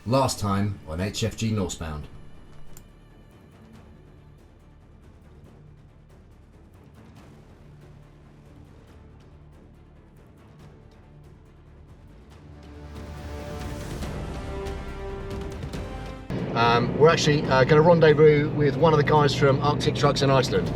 Last time on HFG Northbound. We're actually going to rendezvous with one of the guys from Arctic Trucks in Iceland.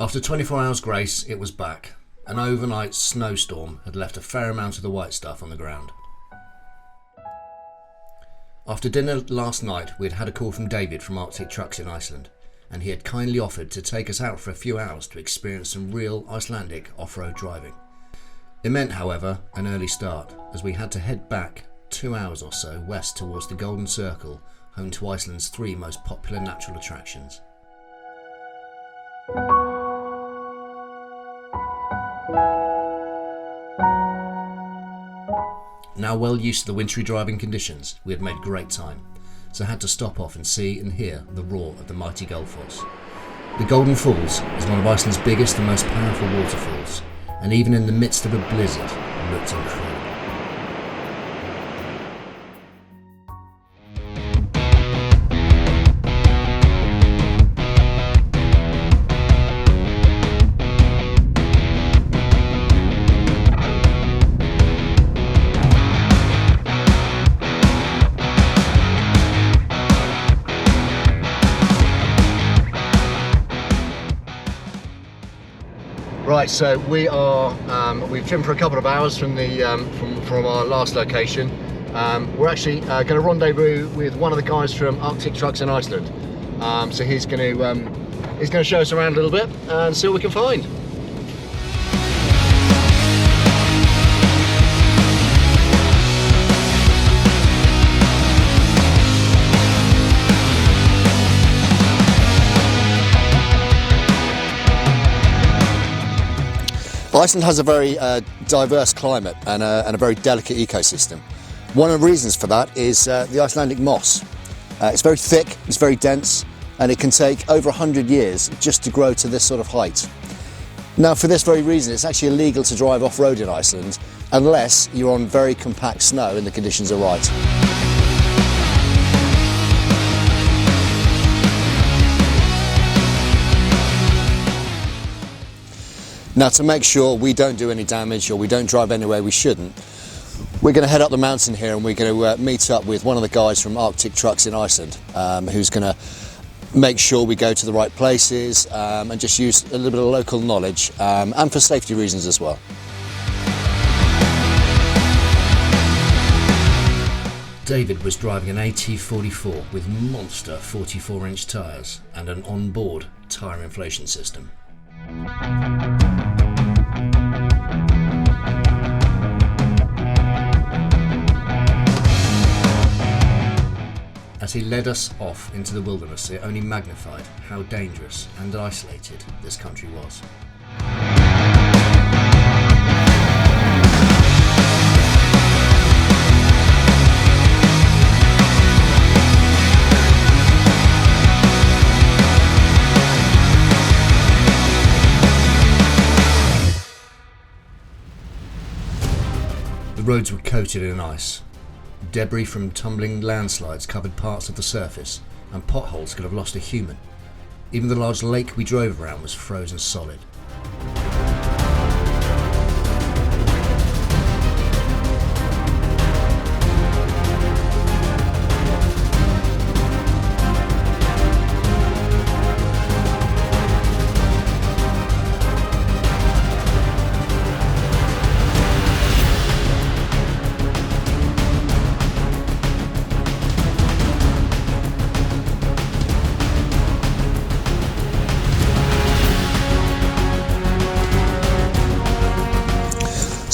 After 24 hours grace, it was back. An overnight snowstorm had left a fair amount of the white stuff on the ground. After dinner last night, we had had a call from David from Arctic Trucks in Iceland, and he had kindly offered to take us out for a few hours to experience some real Icelandic off-road driving. It meant, however, an early start, as we had to head back 2 hours or so west towards the Golden Circle, home to Iceland's 3 most popular natural attractions. Now well used to the wintry driving conditions, we had made great time, so had to stop off and see and hear the roar of the mighty 𝗘𝗶𝗴𝗵𝗹. The Golden Falls is one of Iceland's biggest and most powerful waterfalls, and even in the midst of a blizzard, looked incredible. Right, so we've driven for a couple of hours from our last location. We're actually going to rendezvous with one of the guys from Arctic Trucks in Iceland. So he's going to show us around a little bit and see what we can find. Iceland has a very diverse climate and a very delicate ecosystem. One of the reasons for that is the Icelandic moss. It's very thick, it's very dense, and it can take over 100 years just to grow to this sort of height. Now, for this very reason, it's actually illegal to drive off-road in Iceland unless you're on very compact snow and the conditions are right. Now, to make sure we don't do any damage or we don't drive anywhere we shouldn't, we're going to head up the mountain here and we're going to meet up with one of the guys from Arctic Trucks in Iceland, who's going to make sure we go to the right places and just use a little bit of local knowledge and for safety reasons as well. David was driving an AT34 with monster 44-inch tyres and an on-board tyre inflation system. As he led us off into the wilderness, it only magnified how dangerous and isolated this country was. The roads were coated in ice. Debris from tumbling landslides covered parts of the surface, and potholes could have lost a human. Even the large lake we drove around was frozen solid.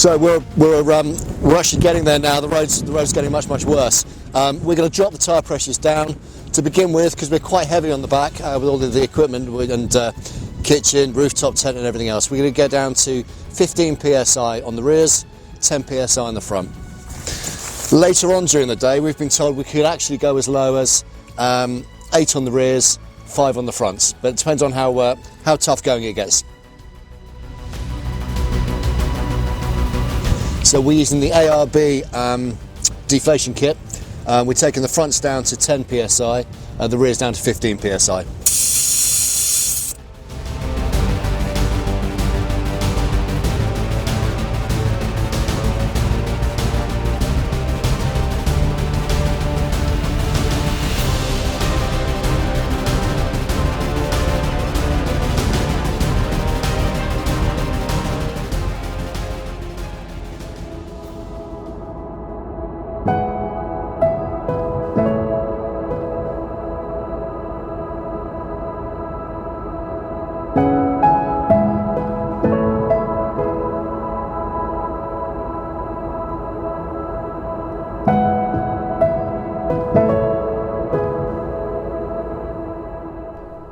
So we're actually getting there now. The road's getting much worse. We're going to drop the tyre pressures down to begin with because we're quite heavy on the back with all of the equipment and kitchen, rooftop tent and everything else. We're going to get down to 15 psi on the rears, 10 psi on the front. Later on during the day, we've been told we could actually go as low as 8 on the rears, 5 on the fronts, but it depends on how tough going it gets. So we're using the ARB deflation kit. We're taking the fronts down to 10 psi, the rears down to 15 psi.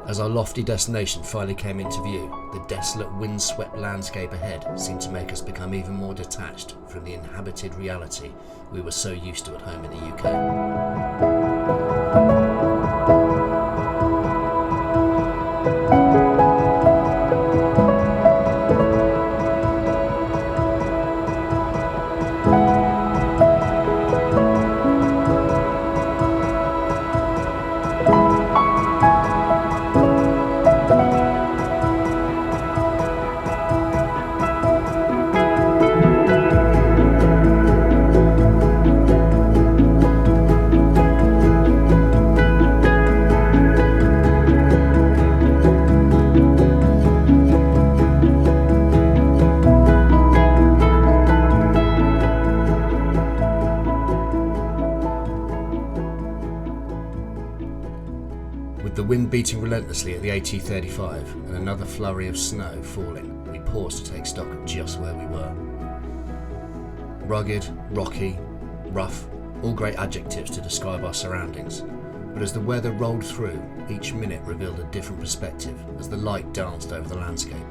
As our lofty destination finally came into view, the desolate wind-swept landscape ahead seemed to make us become even more detached from the inhabited reality we were so used to at home in the UK. With the wind beating relentlessly at the AT35 and another flurry of snow falling, we paused to take stock of just where we were. Rugged, rocky, rough, all great adjectives to describe our surroundings, but as the weather rolled through, each minute revealed a different perspective as the light danced over the landscape.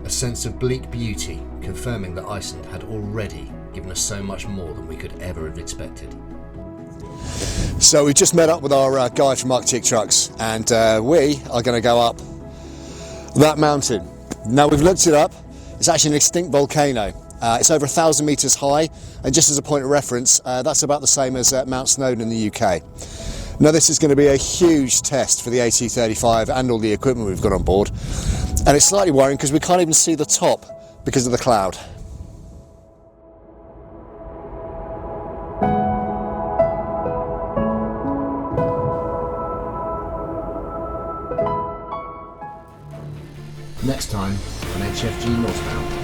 A sense of bleak beauty, confirming that Iceland had already given us so much more than we could ever have expected. So we just met up with our guy from Arctic Trucks, and we are going to go up that mountain. Now we've looked it up. It's actually an extinct volcano. It's over 1,000 metres high, and just as a point of reference, that's about the same as Mount Snowdon in the UK. Now this is going to be a huge test for the AT35 and all the equipment we've got on board, and it's slightly worrying because we can't even see the top because of the cloud. Next time on HFG Northbound.